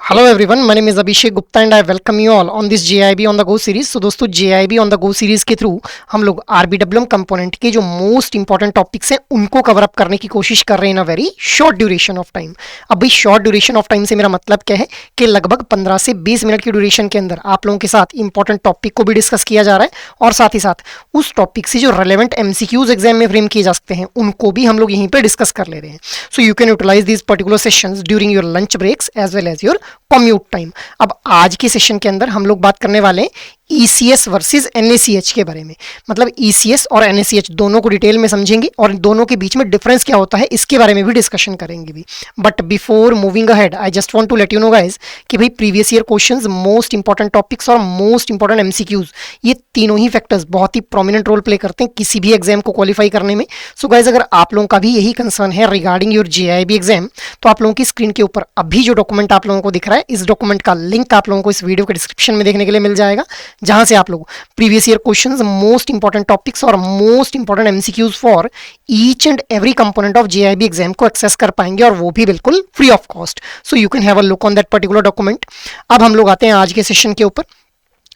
Hello everyone, my name is Abhishek Gupta and I welcome you all on this JIB on the go series. तो दोस्तों, JIB on the go series के through हम लोग आरबीडब्ल्यूएम component के जो most important topics हैं उनको कवर अप करने की कोशिश कर रहे हैं in a very short duration of time. अब भाई शॉर्ट ड्यूरेशन ऑफ टाइम से मेरा मतलब क्या है कि लगभग 15 से 20 मिनट की ड्यूरेशन के अंदर आप लोगों के साथ इंपॉर्टेंट टॉपिक को भी डिस्कस किया जा रहा है और साथ ही साथ उस टॉपिक से जो रेलेवेंट एमसीक्यूज एग्जाम में फ्रेम किए जा सकते हैं उनको भी हम लोग यहीं पर डिस्कस कर ले रहे हैं। So you can utilise these particular sessions during your lunch breaks as well as your commute time. अब आज के सेशन के अंदर हम लोग बात करने वाले हैं ECS वर्सेस NaCH के बारे में। मतलब ECS और NaCH दोनों को डिटेल में समझेंगे और दोनों के बीच में डिफरेंस क्या होता है इसके बारे में भी डिस्कशन करेंगे भी। But before moving ahead I just want to let you know guys कि भाई previous year questions, most important topics और मोस्ट इंपॉर्टेंट MCQs, ये तीनों ही फैक्टर्स बहुत ही प्रोमिनेंट रोल प्ले करते हैं किसी भी एग्जाम को क्वालिफाई करने में। सो गाइस, अगर आप लोगों का भी यही कंसर्न है रिगार्डिंग योर JIB एग्जाम, तो आप लोगों की स्क्रीन के ऊपर अभी जो डॉक्यूमेंट आप लोगों को दिख रहा है, इस डॉक्यूमेंट का लिंक आप लोगों को इस वीडियो के डिस्क्रिप्शन में देखने के लिए मिल जाएगा, जहां से आप लोग previous year questions, most important topics और most important MCQs for each and every component of JIB exam को एक्सेस कर पाएंगे और वो भी बिल्कुल free of cost. So you can have a look on that particular document. अब हम लोग आते हैं आज के सेशन के ऊपर।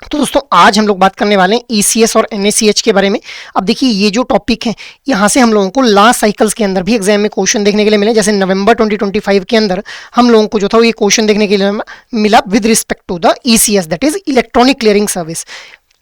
तो दोस्तों, आज हम लोग बात करने वाले हैं ECS और NaCH के बारे में। अब देखिए, ये जो टॉपिक है यहाँ से हम लोगों को लास्ट साइकिल्स के अंदर भी एग्जाम में क्वेश्चन देखने के लिए मिले। जैसे नवंबर 2025 के अंदर हम लोगों को जो था वो ये क्वेश्चन देखने के लिए मिला with respect to the ECS, that is electronic clearing service.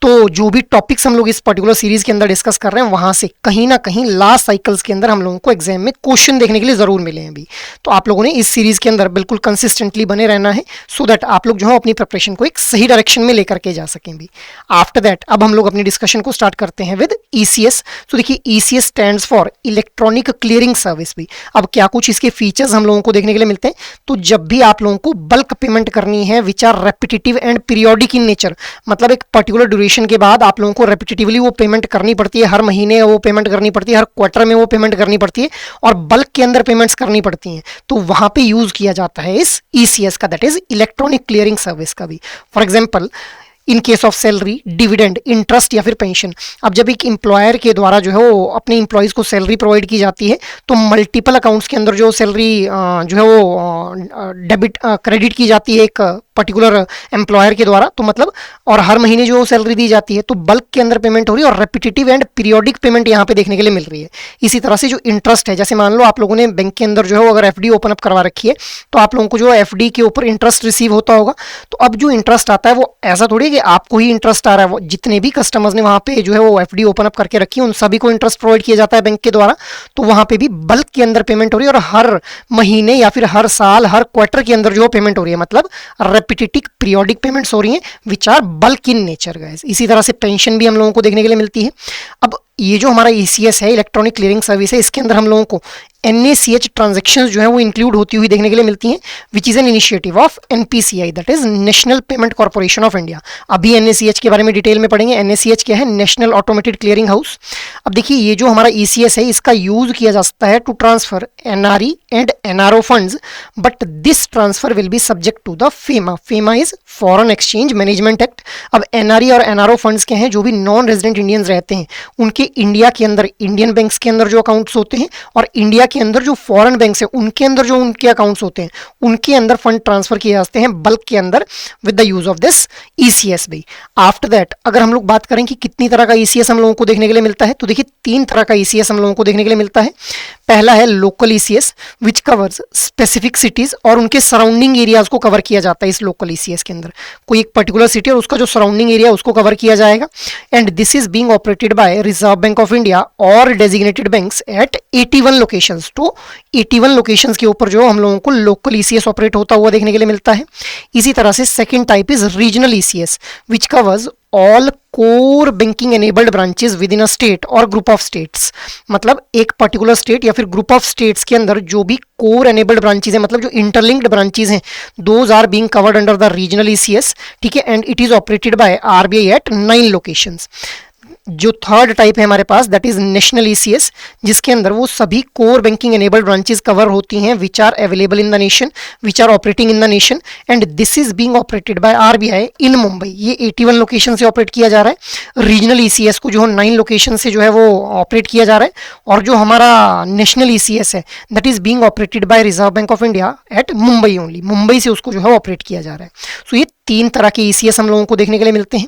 तो जो भी टॉपिक्स हम लोग इस पर्टिकुलर सीरीज के अंदर डिस्कस कर रहे हैं वहां से कहीं ना कहीं लास्ट साइकिल्स के अंदर हम लोगों को एग्जाम में क्वेश्चन देखने के लिए जरूर मिले हैं अभी। तो आप लोगों ने इस सीरीज के अंदर बिल्कुल कंसिस्टेंटली बने रहना है सो दैट आप लोग जो है अपनी प्रिपरेशन को एक सही डायरेक्शन में लेकर के जा सकें भी। आफ्टर दैट अब हम लोग अपनी डिस्कशन को स्टार्ट करते हैं विद ECS। तो देखिए, ECS stands for electronic clearing service भी। अब क्या कुछ इसके फीचर्स हम लोगों को देखने के लिए मिलते हैं। तो जब भी आप लोगों को बल्क पेमेंट करनी है which are repetitive and periodic in nature, मतलब एक पर्टिकुलर ड्यूरेशन के बाद आप लोगों को रेपिटेटिवली वो पेमेंट करनी पड़ती है, हर महीने वो पेमेंट करनी पड़ती है, हर क्वार्टर में वो पेमेंट करनी पड़ती है और बल्क के अंदर पेमेंट्स करनी पड़ती हैं, तो वहां पे यूज किया जाता है इस ECS का, that is electronic clearing service का भी। For example, in case of salary, dividend, interest या फिर पेंशन। अब जब एक एम्प्लॉयर के द्वारा जो है वो अपने एम्प्लॉयज़ को सैलरी प्रोवाइड की जाती है तो मल्टीपल अकाउंट्स के अंदर जो सैलरी जो है वो डेबिट क्रेडिट की जाती है एक पर्टिकुलर एम्प्लॉयर के द्वारा, तो मतलब और हर महीने जो सैलरी दी जाती है तो बल्क के अंदर पेमेंट हो रही है और रेपिटेटिव एंड पीरियोडिक पेमेंट यहाँ पे देखने के लिए मिल रही है। इसी तरह से जो इंटरेस्ट है, जैसे मान लो आप लोगों ने बैंक के अंदर जो है अगर FD ओपन अप करवा रखी है तो आप लोगों को जो FD के ऊपर इंटरेस्ट रिसीव होता होगा। तो अब जो इंटरेस्ट आता है वो ऐसा थोड़ी कि आपको ही इंटरेस्ट आ रहा है, वो जितने भी कस्टमर्स ने वहाँ पे जो है वो FD ओपन अप करके रखी है उन सभी को इंटरेस्ट प्रोवाइड किया जाता है बैंक के द्वारा। तो वहाँ पे भी बल्क के अंदर पेमेंट हो रही है और हर महीने या फिर हर साल, हर क्वार्टर के अंदर जो पेमेंट हो रही है, मतलब रेपिटेटिव पीरियोडिक पेमेंट्स हो रही हैं which are bulk in nature guys. इसी तरह से पेंशन भी हम लोगों को देखने के लिए मिलती है। अब ये जो हमारा ECS है, इलेक्ट्रॉनिक क्लियरिंग सर्विस है, इसके अंदर हम लोगों को NaCH ट्रांजैक्शंस जो है वो इंक्लूड होती हुई देखने के लिए मिलती हैं which is an initiative of NPCI, that is national payment corporation of India. अभी NaCH के बारे में डिटेल में पढ़ेंगे। NaCH क्या है? National automated clearing house. अब देखिए, ये जो हमारा ECS है इसका यूज किया जा सकता है to transfer NRE and NRO funds, but this transfer will be subject to the FEMA। FEMA is foreign exchange management act. अब NRE और NRO फंड्स क्या हैं? जो भी नॉन रेजिडेंट इंडियंस रहते हैं उनके इंडिया के अंदर, इंडियन बैंक्स के अंदर जो अकाउंट्स होते हैं और इंडिया के अंदर जो फॉरेन बैंक्स हैं उनके अंदर जो उनके अकाउंट्स होते हैं उनके अंदर फंड ट्रांसफर किए जाते हैं बल्क के अंदर with the use of this ECS भी। आफ्टर दैट अगर हम लोग बात करें कि कितनी तरह का ECS हम लोगों को देखने के लिए मिलता है, तो देखिए 3 तरह का ECS हम लोगों को देखने के लिए मिलता है। पहला है local ECS which covers specific cities और उनके सराउंडिंग एरियाज को कवर किया जाता है। इस लोकल ECS के अंदर कोई एक पर्टिकुलर सिटी और उसका जो सराउंडिंग एरिया उसको कवर किया जाएगा। And this is being operated bye reserve bank of India और डेजिग्नेटेड बैंक्स एट 81 लोकेशंस। तो 81 लोकेशंस के ऊपर जो हम लोगों को लोकल ECS ऑपरेट होता हुआ देखने के लिए मिलता है। इसी तरह से second type is regional ECS which covers all core banking enabled branches with in a state और ग्रुप ऑफ स्टेट्स। मतलब एक पर्टिकुलर स्टेट या फिर ग्रुप ऑफ स्टेट्स के अंदर जो भी कोर एनेबल्ड ब्रांचेस हैं, मतलब जो इंटरलिंक्ड ब्रांचेस हैं, those are being covered under the regional ECS। ठीक है, and it is operated by RBI at 9 locations. जो थर्ड टाइप है हमारे पास दैट इज नेशनल ईसीएस, जिसके अंदर वो सभी core banking enabled branches cover होती हैं which are available in the nation, which are operating in the nation, and this is being operated by RBI in Mumbai. ये 81 लोकेशन से ऑपरेट किया जा रहा है। रीजनल ईसीएस को जो है 9 लोकेशन से जो है वो ऑपरेट किया जा रहा है, और जो हमारा नेशनल ईसीएस है that is being operated bye reserve bank of India at Mumbai only, Mumbai से उसको जो है ऑपरेट किया जा रहा है। सो ये 3 तरह के ईसीएस हम लोगों को देखने के लिए मिलते हैं।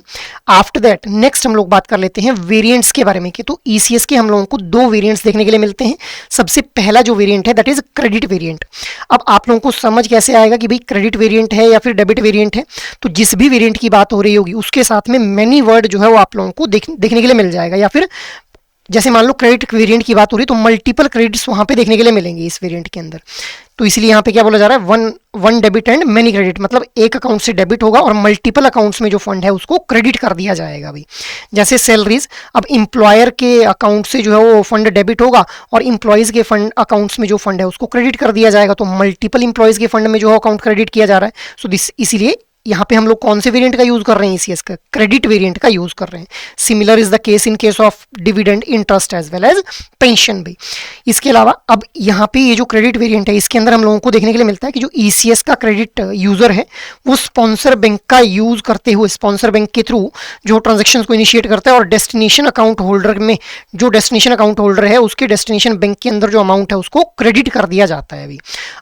आफ्टर दैट नेक्स्ट हम लोग बात कर लेते हैं वेरिएंट्स के बारे में कि तो ईसीएस के हम लोगों को 2 वेरिएंट्स देखने के लिए मिलते हैं। सबसे पहला जो वेरिएंट है दैट इज क्रेडिट वेरिएंट। अब आप लोगों को समझ कैसे आएगा कि भाई क्रेडिट वेरिएंट है या फिर डेबिट वेरिएंट है, तो जिस भी वेरिएंट की बात हो रही होगी उसके साथ में मेनी वर्ड जो है वो आप लोगों को देखने के लिए मिल जाएगा, या फिर जैसे मान लो क्रेडिट वेरिएंट की बात हो रही तो मल्टीपल क्रेडिट्स वहां पे देखने के लिए मिलेंगे इस वेरिएंट के अंदर। तो इसलिए यहाँ पे क्या बोला जा रहा है, one debit and many credit, मतलब एक अकाउंट से डेबिट होगा और मल्टीपल अकाउंट्स में जो फंड है उसको क्रेडिट कर दिया जाएगा भाई। जैसे सैलरीज, अब इंप्लॉयर के अकाउंट से जो है वो फंड डेबिट होगा और इंप्लॉयज के फंड अकाउंट्स में जो फंड है उसको क्रेडिट कर दिया जाएगा, तो मल्टीपल इंप्लॉयज के फंड में जो अकाउंट क्रेडिट किया जा रहा है। सो दिस इसीलिए यहाँ पे हम लोग कौन से वेरिएंट का यूज कर रहे हैं, ईसीएस का क्रेडिट वेरिएंट का यूज कर रहे हैं। Similar is the case in case of dividend, interest as well as pension भी। इसके अलावा अब यहाँ पे ये जो क्रेडिट वेरिएंट है इसके अंदर हम लोगों को देखने के लिए मिलता है कि जो ईसीएस का क्रेडिट यूजर है वो स्पॉन्सर बैंक का यूज करते हुए स्पॉन्सर बैंक के थ्रू जो ट्रांजेक्शन को इनिशिएट करता है, और डेस्टिनेशन अकाउंट होल्डर में जो डेस्टिनेशन अकाउंट होल्डर है उसके डेस्टिनेशन बैंक के अंदर जो अमाउंट है उसको क्रेडिट कर दिया जाता है अभी।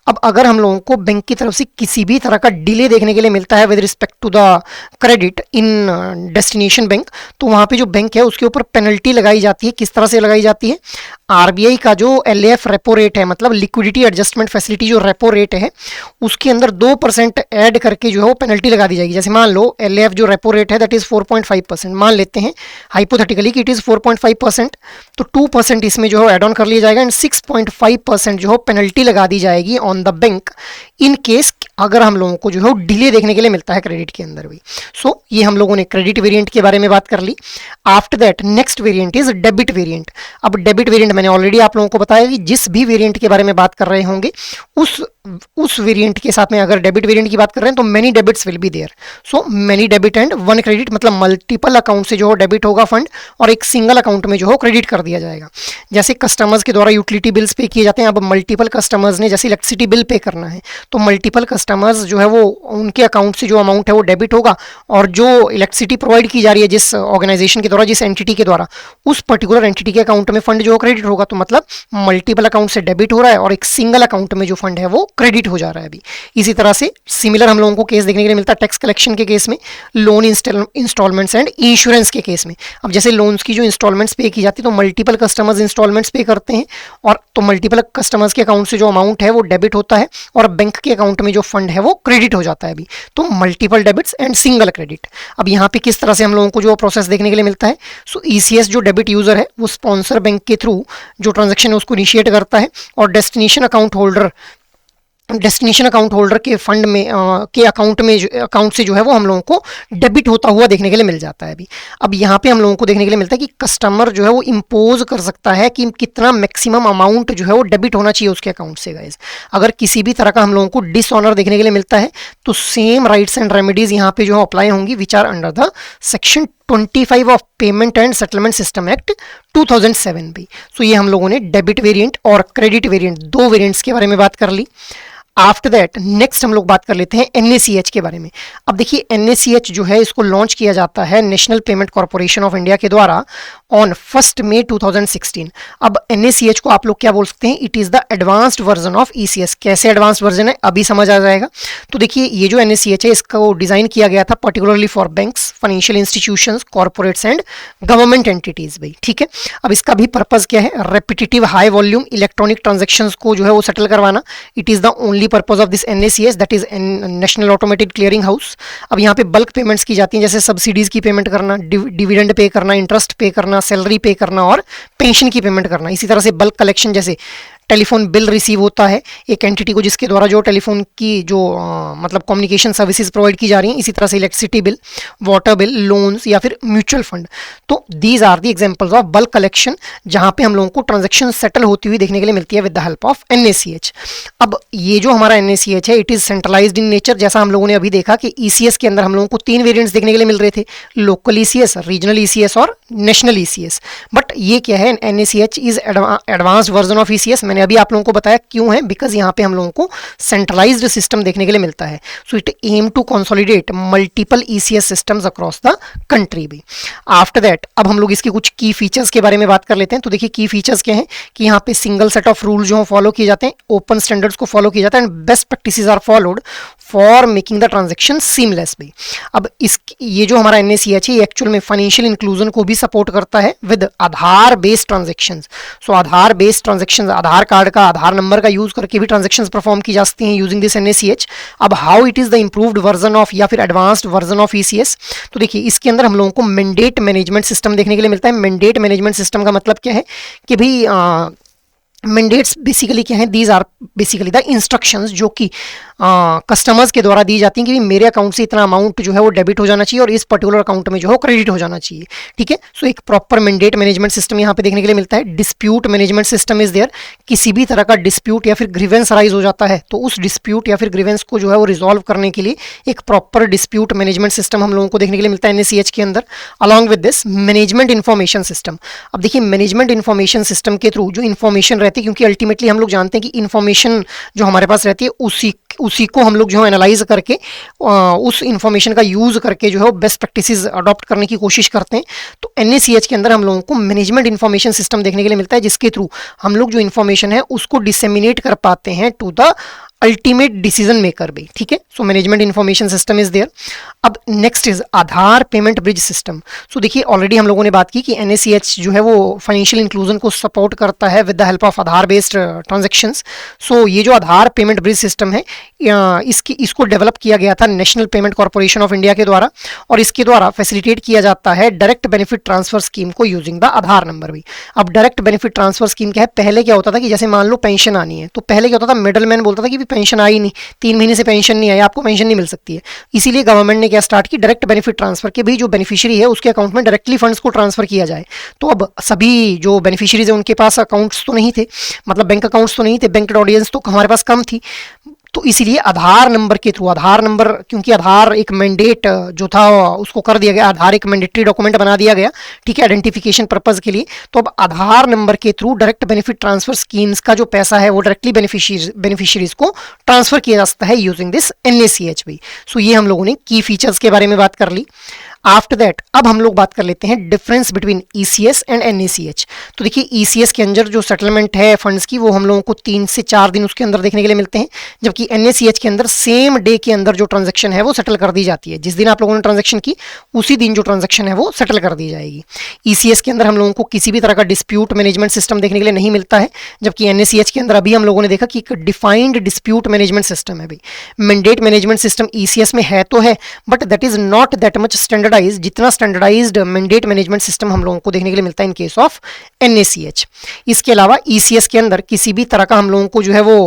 अब अगर हम लोगों को बैंक की तरफ से किसी भी तरह का डिले देखने के लिए मिलता है with respect to the credit in destination bank, तो वहां पे जो बैंक है उसके ऊपर पेनल्टी लगाई जाती है। किस तरह से लगाई जाती है, आरबीआई का जो एलएएफ रेपो रेट है, मतलब लिक्विडिटी एडजस्टमेंट फैसिलिटी जो रेपो रेट है उसके अंदर 2% ऐड करके जो है वो पेनल्टी लगा दी जाएगी। जैसे मान लो एलएएफ जो रेपो रेट है दैट इज 4.5%, मान लेते हैं हाइपोथेटिकली कि इट इज 4.5%, तो 2% इसमें जो है ऐड ऑन कर लिया जाएगा एंड 6.5% जो है पेनल्टी लगा दी जाएगी on the bank in case अगर हम लोगों को जो है डिले देखने के लिए मिलता है क्रेडिट के अंदर भी। सो ये हम लोगों ने क्रेडिट वेरिएंट के बारे में बात कर ली। After that next variant is debit variant. अब डेबिट वेरिएंट मैंने ऑलरेडी आप लोगों को बताया कि जिस भी वेरिएंट के बारे में बात कर रहे होंगे उस वेरिएंट के साथ में अगर डेबिट वेरिएंट की बात कर रहे हैं तो many debits will be there. So many debit and one credit, मतलब मल्टीपल अकाउंट से जो डेबिट होगा फंड और एक सिंगल अकाउंट में जो हो क्रेडिट कर दिया जाएगा। जैसे कस्टमर्स के द्वारा यूटिलिटी बिल्स पे किए जाते हैं, अब मल्टीपल कस्टमर्स ने जैसे इलेक्ट्रिसिटी बिल पे करना है तो मल्टीपल कस्टमर्स जो है वो उनके अकाउंट से जो अमाउंट है वो डेबिट होगा, और जो इलेक्ट्रिसिटी प्रोवाइड की जा रही है जिस ऑर्गेनाइजेशन के द्वारा, जिस एंटिटी के द्वारा, उस पर्टिकुलर एंटिटी के अकाउंट में फंड जो क्रेडिट होगा। तो मतलब मल्टीपल अकाउंट से डेबिट हो रहा है और एक सिंगल अकाउंट में जो फंड है वो क्रेडिट हो जा रहा है अभी। इसी तरह से सिमिलर हम लोगों को केस देखने के लिए मिलता है टैक्स कलेक्शन के केस में, लोन इंस्टॉलमेंट्स एंड इंश्योरेंस के केस में। अब जैसे लोन्स की जो इंस्टॉलमेंट्स पे की जाती है तो मल्टीपल कस्टमर्स इंस्टॉलमेंट्स पे करते हैं, और तो मल्टीपल कस्टमर्स के अकाउंट से जो अमाउंट है वो डेबिट होता है और बैंक के अकाउंट में जो फंड है वो क्रेडिट हो जाता है अभी। तो multiple debits and single credit. अब यहाँ पे किस तरह से हम लोगों को जो प्रोसेस देखने के लिए मिलता है, सो ईसीएस जो डेबिट यूजर है वो स्पॉन्सर बैंक के थ्रू जो ट्रांजैक्शन है उसको इनिशिएट करता है, और डेस्टिनेशन अकाउंट होल्डर के फंड में के अकाउंट से जो है वो हम लोगों को डेबिट होता हुआ देखने के लिए मिल जाता है अभी। अब यहाँ पे हम लोगों को देखने के लिए मिलता है कि कस्टमर जो है वो इम्पोज कर सकता है कि कितना मैक्सिमम अमाउंट जो है वो डेबिट होना चाहिए उसके अकाउंट से गाइज। अगर किसी भी तरह का हम लोगों को डिसऑनर देखने के लिए मिलता है तो सेम राइट्स एंड रेमेडीज यहाँ पे जो है अप्लाई होंगी which are under the section 25 of payment and settlement system act 2007 भी। सो ये हम लोगों ने डेबिट वेरिएंट और क्रेडिट वेरिएंट 2 वेरिएंट्स के बारे में बात कर ली। आफ्टर दैट नेक्स्ट हम लोग बात कर लेते हैं एनएसीएच के बारे में। अब देखिए एनएसीएच जो है इसको लॉन्च किया जाता है national payment corporation of India के द्वारा ऑन 1 मई 2016। अब एनएसीएच को आप लोग क्या बोल सकते हैं, it is the advanced version of ECS. कैसे एडवांस्ड वर्जन है अभी समझ आ जाएगा। तो देखिए ये जो एनएसीएच है इसको डिजाइन किया गया था particularly for banks, financial institutions, corporates and government entities भाई, ठीक है। अब इसका भी पर्पज क्या है, repetitive high volume electronic transactions को जो है वो सेटल करवाना। It is the only purpose of this NACS that is national automated clearing house. अब यहाँ पे बल्क पेमेंट्स की जाती हैं, जैसे सब्सिडीज की पेमेंट करना, डिविडेंड पे करना, इंटरेस्ट पे करना, सैलरी पे करना और पेंशन की पेमेंट करना। इसी तरह से बल्क कलेक्शन जैसे टेलीफोन बिल रिसीव होता है एक एंटिटी को जिसके द्वारा जो टेलीफोन की जो मतलब कम्युनिकेशन सर्विसेज प्रोवाइड की जा रही हैं, इसी तरह से electricity bill, water bill, loans या फिर म्यूचुअल फंड। तो these are the examples of bulk collection जहां पे हम लोगों को ट्रांजैक्शन सेटल होती हुई देखने के लिए मिलती है with the help of NACH। अब ये जो हमारा NACH है it is centralised in nature. जैसा हम लोगों ने अभी देखा कि ECS के अंदर हम लोगों को 3 वेरिएंट्स देखने के लिए मिल रहे थे, लोकल ECS, रीजनल ECS और नेशनल ECS। बट ये क्या है, NACH is advanced version of ECS। मैंने अभी आप लोगों को बताया क्यों है, बिकॉज यहाँ पे हम लोगों को सेंट्रलाइज्ड सिस्टम देखने के लिए मिलता है। So it aim to consolidate multiple ECS systems across the country भी। आफ्टर दैट अब हम लोग इसके कुछ की फीचर्स के बारे में बात कर लेते हैं। तो देखिए की फीचर्स क्या हैं कि यहाँ पे सिंगल सेट ऑफ रूल जो फॉलो किए जाते हैं, ओपन स्टैंडर्ड्स को फॉलो किया जाता है and best practices are followed for making the transaction seamless भी। अब इस ये जो हमारा NACH है ये एक्चुअल में फाइनेंशियल इंक्लूजन को भी सपोर्ट करता है with Aadhaar based transactions. So Aadhaar based transactions, Aadhaar card का आधार नंबर का यूज करके भी ट्रांजेक्शंस परफॉर्म की जा सकती हैं यूजिंग दिस NACH। अब how it is the improved version of या फिर एडवांस्ड वर्जन ऑफ ECS, तो देखिए इसके अंदर हम लोगों को मैंडेट मैनेजमेंट सिस्टम देखने के लिए मिलता है। मैंडेट मैनेजमेंट सिस्टम का मतलब क्या है कि भाई मैंडेट्स बेसिकली क्या है, these are basically the instructions जो कि कस्टमर्स के द्वारा दी जाती हैं कि मेरे अकाउंट से इतना अमाउंट जो है वो डेबिट हो जाना चाहिए और इस पर्टिकुलर अकाउंट में जो है वो क्रेडिट हो जाना चाहिए। ठीक है, सो एक प्रॉपर मैंडेट मैनेजमेंट सिस्टम यहाँ पे देखने के लिए मिलता है। Dispute management system is there, किसी भी तरह का डिस्प्यूट या फिर ग्रीवेंस राइज हो जाता है तो उस डिस्प्यूट या फिर ग्रीवेंस को जो है वो रिजॉल्व करने के लिए एक प्रॉपर डिस्प्यूट मैनेजमेंट सिस्टम हम लोगों को देखने के लिए मिलता है NACH के अंदर। Along with this management information system. अब देखिए मैनेजमेंट इन्फॉर्मेशन सिस्टम के थ्रू जो इन्फॉर्मेशन रहती है, क्योंकि अल्टीमेटली हम लोग जानते हैं कि इन्फॉर्मेशन जो हमारे पास रहती है उसी को हम लोग जो है एनालाइज करके उस इंफॉर्मेशन का यूज करके जो है बेस्ट प्रैक्टिसेस अडॉप्ट करने की कोशिश करते हैं। तो NACH के अंदर हम लोगों को मैनेजमेंट इन्फॉर्मेशन सिस्टम देखने के लिए मिलता है जिसके थ्रू हम लोग जो इन्फॉर्मेशन है उसको डिसेमिनेट कर पाते हैं to the ultimate decision maker भी। ठीक है, so management information system is there. अब next is Aadhaar payment bridge system. So देखिए ऑलरेडी हम लोगों ने बात की कि NACH जो है वो फाइनेंशियल इंक्लूजन को सपोर्ट करता है with the help of Aadhaar based transactions. So ये जो आधार पेमेंट ब्रिज सिस्टम है इसको डेवलप किया गया था national payment corporation of India के द्वारा और इसके द्वारा फैसिलिटेट किया जाता है डायरेक्ट बेनिफिट ट्रांसफर स्कीम को यूजिंग द आधार नंबर भी। अब डायरेक्ट बेनिफिट ट्रांसफर स्कीम क्या है, पहले क्या होता था कि जैसे मान लो पेंशन आनी है तो पहले क्या होता था, मिडल मैन बोलता था कि पेंशन आई नहीं, 3 महीने से पेंशन नहीं आई, आपको पेंशन नहीं मिल सकती है। इसीलिए गवर्नमेंट ने क्या स्टार्ट की, डायरेक्ट बेनिफिट ट्रांसफर के भी जो बेनिफिशियरी है उसके अकाउंट में डायरेक्टली फंड्स को ट्रांसफर किया जाए। तो अब सभी जो बेनिफिशियरीज है उनके पास अकाउंट्स तो नहीं थे, मतलब बैंक अकाउंट्स तो नहीं थे, बैंक ऑडियंस तो हमारे पास कम थी। तो इसीलिए आधार नंबर के थ्रू, आधार नंबर क्योंकि आधार एक मैंडेट जो था उसको कर दिया गया, आधार एक मैंडेटरी डॉक्यूमेंट बना दिया गया, ठीक है, आइडेंटिफिकेशन पर्पज के लिए। तो अब आधार नंबर के through direct benefit transfer schemes का जो पैसा है वो डायरेक्टली बेनिफिशियरीज को ट्रांसफर किया जा सकता है यूजिंग दिस NACH भी। सो ये हम लोगों ने की फीचर्स के बारे में बात कर ली। आफ्टर दैट अब हम लोग बात कर लेते हैं difference between ECS and NACH। तो देखिए ECS के अंदर जो सेटलमेंट है फंड्स की वो हम लोगों को 3 से 4 दिन उसके अंदर देखने के लिए मिलते हैं, जबकि NACH के अंदर सेम डे के अंदर जो ट्रांजैक्शन है वो सेटल कर दी जाती है। जिस दिन आप लोगों ने ट्रांजैक्शन की उसी दिन जो ट्रांजैक्शन है वो सेटल कर दी जाएगी। ECS के अंदर हम लोगों को किसी भी तरह का डिस्प्यूट मैनेजमेंट सिस्टम देखने के लिए नहीं मिलता है, जबकि NACH के अंदर अभी हम लोगों ने देखा कि एक डिफाइंड डिस्प्यूट मैनेजमेंट सिस्टम है। भाई मैंडेट मैनेजमेंट सिस्टम ECS में है तो है, but that is not that much standardise जितना स्टैंडर्डाइज्ड मैंडेट मैनेजमेंट सिस्टम हम लोगों को देखने के लिए मिलता है इन केस ऑफ NACH। इसके अलावा ECS के अंदर किसी भी तरह का हम लोगों को जो है वो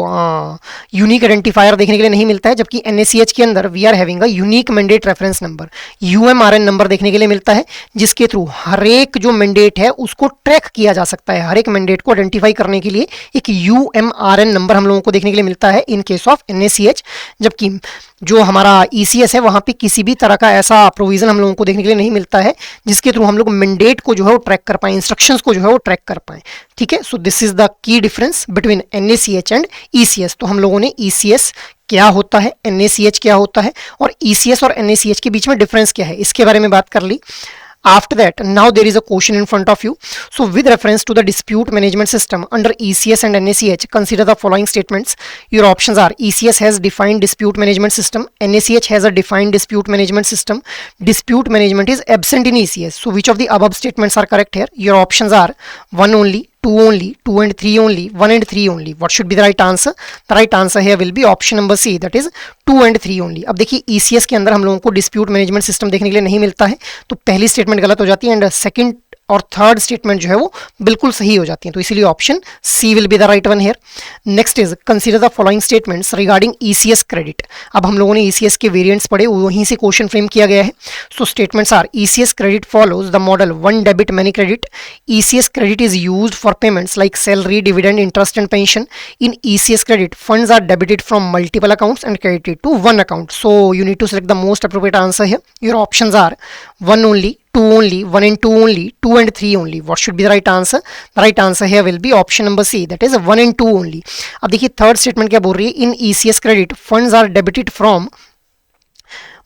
यूनिक आइडेंटिफायर देखने के लिए नहीं मिलता है, जबकि NACH के अंदर we are having a unique mandate reference number, UMRN number देखने के लिए मिलता है, जिसके थ्रू हर एक जो मैंडेट है उसको ट्रैक किया जा सकता है। हर एक मैंडेट को आइडेंटिफाई करने के लिए एक UMRN नंबर हम लोगों को देखने के लिए मिलता है इन केस ऑफ NACH, जबकि जो हमारा ECS है वहां पे किसी भी तरह का ऐसा प्रोविजन हम लोगों को देखने के लिए नहीं मिलता है जिसके थ्रू हम लोग मैंडेट को जो है वो ट्रैक कर पाए, इंस्ट्रक्शंस को जो है वो ट्रैक कर पाए। ठीक है, so this is the key difference between NACH and ECS। तो हम लोगों ने ECS क्या होता है, NACH क्या होता है और ECS और NACH के बीच में डिफरेंस क्या है इसके बारे में बात कर ली। After that, now there is a question in front of you. So with reference to the dispute management system under ECS and NACH, consider the following statements. Your options are ECS has defined dispute management system, NACH has a defined dispute management system, dispute management is absent in ECS. So which of the above statements are correct here? Your options are 1 only, 2 only, 2 and 3 only, 1 and 3 only. What should be the right answer? The right answer here will be option number C, that is 2 and 3 only. अब देखिए ECS के अंदर हम लोगों को dispute management system देखने के लिए नहीं मिलता है, तो पहली स्टेटमेंट गलत हो जाती है एंड सेकंड और थर्ड स्टेटमेंट जो है वो बिल्कुल सही हो जाती है, तो इसीलिए option C will be the right one here. Next is consider the following statements regarding ECS credit. अब हम लोगों ने ईसीएस के वेरिएंट्स पढ़े, वहीं से क्वेश्चन फ्रेम किया गया है। So statements are ECS credit follows the model one debit many credit. ECS credit is used for payments like salary, dividend, interest and pension. In ECS credit funds are debited from multiple accounts and credited to one account. So you need to select the most appropriate answer here. Your options are 1 only, 2 only, 1 and 2 only, 2 and 3 only. What should be the right answer? The right answer here will be option number C, that is 1 and 2 only. अब देखिए third statement क्या बोल रही है, in ECS credit funds are debited from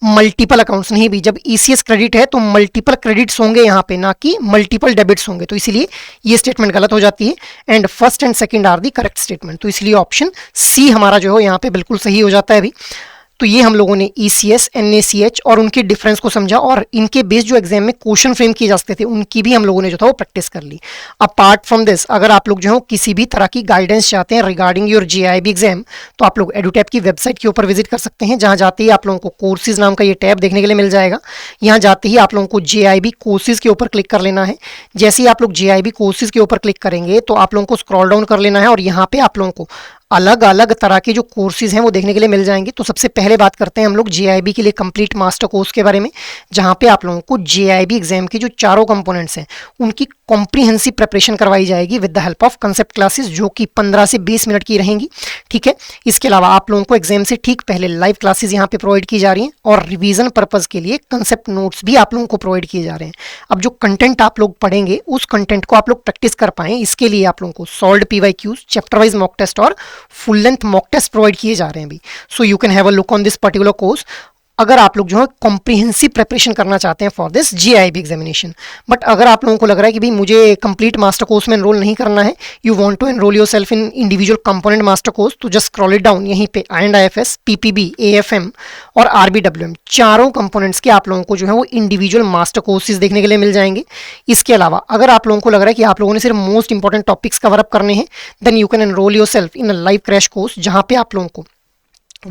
multiple accounts. नहीं भी, जब ECS credit है तो मल्टीपल क्रेडिट्स होंगे यहाँ पे, ना कि मल्टीपल डेबिट्स होंगे, तो इसलिए ये स्टेटमेंट गलत हो जाती है। And first and second are the correct statement, तो इसलिए ऑप्शन सी हमारा जो है यहाँ पे बिल्कुल सही हो जाता है अभी। तो ये हम लोगों ने ईसीएस, एनएसीएच और उनके डिफरेंस को समझा, और इनके बेस जो एग्जाम में क्वेश्चन फ्रेम किए जाते थे उनकी भी हम लोगों ने जो था वो प्रैक्टिस कर ली। अपार्ट फ्रॉम दिस, अगर आप लोग जो है किसी भी तरह की गाइडेंस चाहते हैं रिगार्डिंग योर जेआईबी एग्जाम, तो आप लोग एडुटैप की वेबसाइट के ऊपर विजिट कर सकते हैं, जहां जाते ही आप लोगों को कोर्सेज नाम का ये टैब देखने के लिए मिल जाएगा। यहाँ जाते ही आप लोगों को जेआईबी कोर्सेज के ऊपर क्लिक कर लेना है। जैसे ही आप लोग जेआईबी कोर्सेज के ऊपर क्लिक करेंगे तो आप लोगों को स्क्रॉल डाउन कर लेना है, और यहाँ पे आप लोगों को अलग अलग तरह के जो कोर्सेज हैं वो देखने के लिए मिल जाएंगे। तो सबसे पहले बात करते हैं हम लोग जेआईबी के लिए कंप्लीट मास्टर कोर्स के बारे में, जहां पे आप लोगों को जेआईबी एग्जाम के जो चारों कंपोनेंट्स हैं उनकी कॉम्प्रिहेंसिव प्रिपरेशन करवाई जाएगी with the help of concept classes, जो कि 15 से 20 मिनट की रहेंगी। ठीक है, इसके अलावा आप लोगों को एग्जाम से ठीक पहले लाइव क्लासेस यहाँ पे प्रोवाइड की जा रही हैं, और रिवीजन पर्पज के लिए कंसेप्ट नोट्स भी आप लोगों को प्रोवाइड किए जा रहे हैं। अब जो कंटेंट आप लोग पढ़ेंगे उस कंटेंट को आप लोग प्रैक्टिस कर पाएं, इसके लिए आप लोगों को solved PYQs, chapter wise mock test और full length mock test provide किए जा रहे हैं अभी। So you can have a look on this particular course अगर आप लोग जो है कॉम्प्रिहेंसिव प्रिपरेशन करना चाहते हैं for this JIB examination. But अगर आप लोगों को लग रहा है कि भाई मुझे कंप्लीट मास्टर कोर्स में एनरोल नहीं करना है, you want to enrol yourself in individual component master course, तो जस्ट स्क्रॉल इट डाउन, यहीं पे INDIFS, PPB, AFM और RBWM चारों कंपोनेंट्स के आप लोगों को जो है वो इंडिविजुअल मास्टर कोर्सेज देखने के लिए मिल जाएंगे। इसके अलावा अगर आप लोगों को लग रहा है कि आप लोगों ने सिर्फ most important topics cover up करने हैं, then you can enrol yourself in a live crash course, जहाँ पे आप लोगों को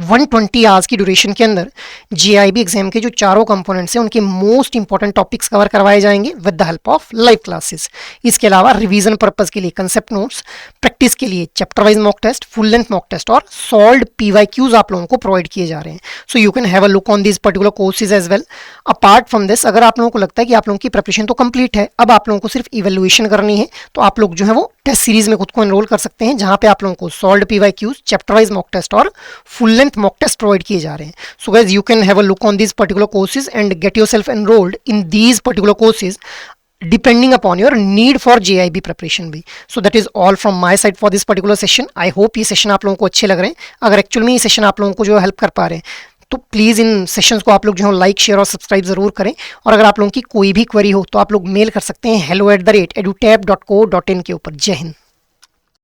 120 आवर्स की ड्यूरेशन के अंदर जेआईबी एग्जाम के जो चारों कंपोनेंट्स हैं उनके मोस्ट इंपॉर्टेंट टॉपिक्स कवर करवाए जाएंगे with the help of live classes. इसके अलावा रिवीजन पर्पस के लिए कंसेप्ट नोट्स, प्रैक्टिस के लिए chapter wise mock test, full length mock test और सॉल्व्ड पीवाईक्यूज आप लोगों को प्रोवाइड किए जा रहे हैं। So you can have a look on this particular courses as well. Apart from this, अगर आप लोगों को लगता है कि आप लोगों की प्रिपरेशन तो कंप्लीट है, अब आप लोगों को सिर्फ इवेल्युएशन करनी है, तो आप लोग जो है वो टेस्ट सीरीज में खुद को एनरोल कर सकते हैं, जहां पे आप लोगों को solved PYQs, chapter wise mock test और full length mock test provide किए जा रहे हैं। So guys, you can have a look on these particular courses and get yourself enrolled in these particular courses depending upon your need for JIB preparation भी। So that is all from my side for this particular session. I hope ये session आप लोगों को अच्छे लग रहे हैं। अगर एक्चुअल में ये सेशन आप लोगों को जो हेल्प कर पा रहे हैं, तो प्लीज़ इन सेशंस को आप लोग जो है लाइक, शेयर और सब्सक्राइब जरूर करें। और अगर आप लोगों की कोई भी क्वेरी हो तो आप लोग मेल कर सकते हैं hello@edutap.co.in के ऊपर। जय हिंद।